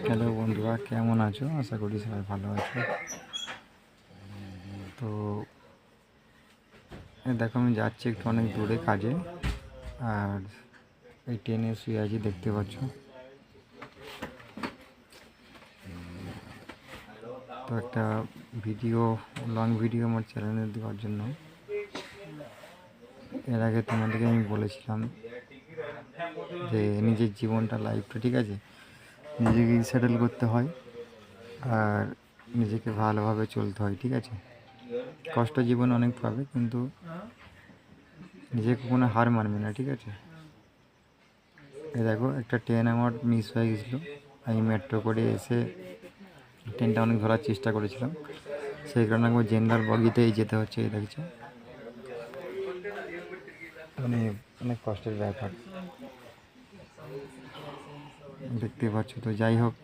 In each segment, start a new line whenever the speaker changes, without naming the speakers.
Hello বন্ধুরা, কেমন আছো? আশা করি সবাই ভালো আছো। তো দেখো, আমি যাচ্ছি একটু অনেক দূরে কাজে, আর এই ট্রেনে শুয়ে আছি, দেখতে পাচ্ছ। তো একটা লং ভিডিও আমার চ্যানেলে দেওয়ার জন্য এর আগে তোমাদেরকে আমি বলেছিলাম যে নিজের জীবনটা, লাইফটা, ঠিক আছে, নিজেকে সেটেল করতে হয় আর নিজেকে ভালোভাবে চলতে হয়, ঠিক আছে। কষ্ট জীবন অনেক পাবে, কিন্তু নিজেকে কোনো হার মানবে না, ঠিক আছে। এই দেখো, একটা ট্রেন আমার মিস হয়ে গেছিলো। আমি মেট্রো করে এসে ট্রেনটা অনেক ধরার চেষ্টা করেছিলাম, সেই কারণে আমার জেনারেল বগিতেই যেতে হচ্ছে। এই দেখছো, মানে অনেক কষ্টের ব্যাপার, দেখতে পাচ্ছ। তো যাই হোক,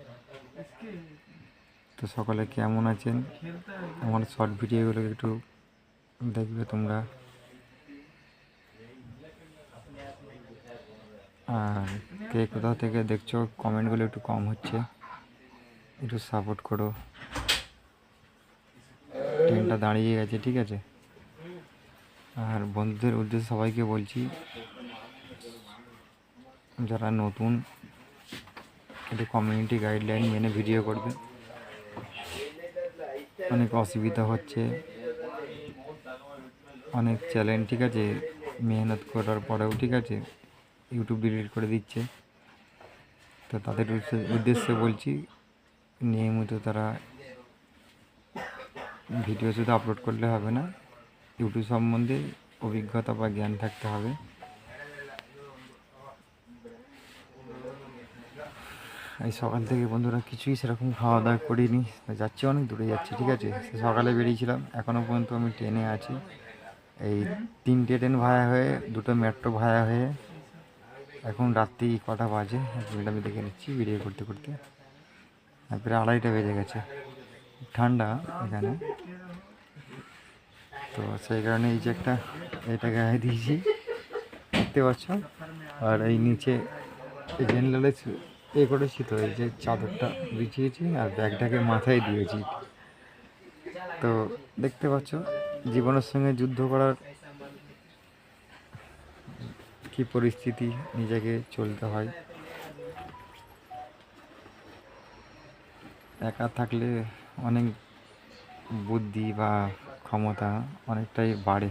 তো সকলে কেমন আছেন? আমার শর্ট ভিডিওগুলো একটু দেখবে তোমরা, আর কে কোথা থেকে দেখছো কমেন্টগুলো একটু কম হচ্ছে, একটু সাপোর্ট করো। ট্রেনটা দাঁড়িয়ে গেছে, ঠিক আছে। আর বন্ধুদের উদ্দেশ্যে সবাইকে বলছি, যারা নতুন, একটু কমিউনিটি গাইডলাইন মেনে ভিডিও করবে। অনেক অসুবিধা হচ্ছে, অনেক চ্যালেঞ্জ, ঠিক আছে, মেহনত করার পরেও, ঠিক আছে, ইউটিউব ডিলিট করে দিচ্ছে। তো তাদের উদ্দেশ্যে বলছি, নিয়মিত তারা ভিডিও শুধু আপলোড করলে হবে না, ইউটিউব সম্বন্ধে অভিজ্ঞতা বা জ্ঞান থাকতে হবে। এই সকাল থেকে বন্ধুরা কিছুই সেরকম খাওয়া দাওয়া করিনি, যাচ্ছি, অনেক দূরে যাচ্ছি, ঠিক আছে। সকালে বেরিয়েছিলাম, এখনও পর্যন্ত আমি ট্রেনে আছি। এই 3টে ট্রেন ভাড়া হয়ে, 2টো মেট্রো ভাড়া হয়ে, এখন রাত্রি কটা বাজে আমি দেখে নিচ্ছি ভিডিও করতে করতে। প্রায় 2:30টা বেজে গেছে। ঠান্ডা এখানে, তো সেই কারণে এই যে এটা গায়ে দিয়েছি, দেখতে পাচ্ছ। আর এই নিচে এই জেনারেলে করেছি, তো এই যে চাদরটা বিছিয়েছি আর ব্যাগটাকে মাথায় দিয়েছি। তো দেখতে পাচ্ছ, জীবনের সঙ্গে যুদ্ধ করার কি পরিস্থিতি, নিজেকে চলতে হয়। একা থাকলে অনেক বুদ্ধি বা ক্ষমতা অনেকটাই বাড়ে।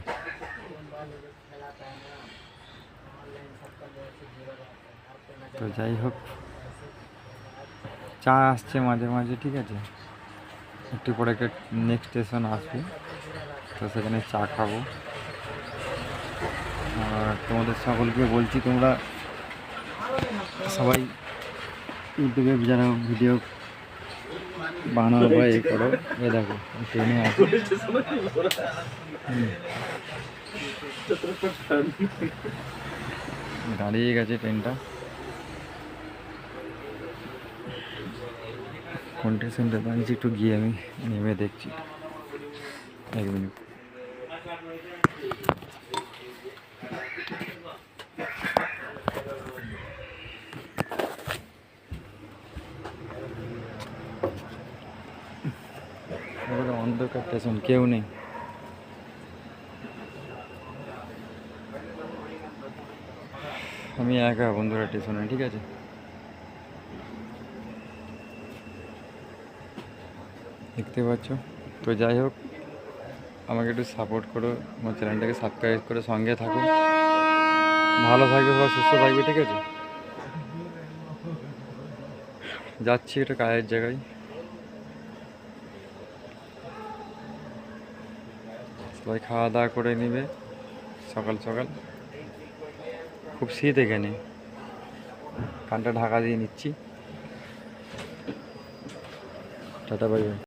তো যাই হোক, চা আসছে মাঝে মাঝে, ঠিক আছে। একটু পরে একটা নেক্সট স্টেশন আসবে, তো সেখানে চা খাবো। আর তোমাদের সকলকে বলছি, তোমরা সবাই ইউটিউবে যারা ভিডিও বানাও বা করো, এ দেখো ট্রেনে আসো, দাঁড়িয়ে গেছে ট্রেনটা। কোন স্টেশনটা দাঁড়িয়েছি একটু গিয়ে আমি নেমে দেখছি, 1 মিনিট। অন্ধকার স্টেশন, কেউ নেই। আমি একা বন্ধুরা স্টেশনে, ঠিক আছে। দেখতে পাচ্ছ। তো যাই হোক, আমাকে একটু সাপোর্ট করো, আমার চ্যানেলটাকে সাবস্ক্রাইব করে সঙ্গে থাকো। ভালো থাকবে বা সুস্থ থাকবে, ঠিক আছে। যাচ্ছি একটা কাজের জায়গায়, সবাই খাওয়া দাওয়া করে নেবে সকাল সকাল। খুব শীত এখানে, কানটা ঢাকা দিয়ে নিচ্ছি। Tata, bye bye.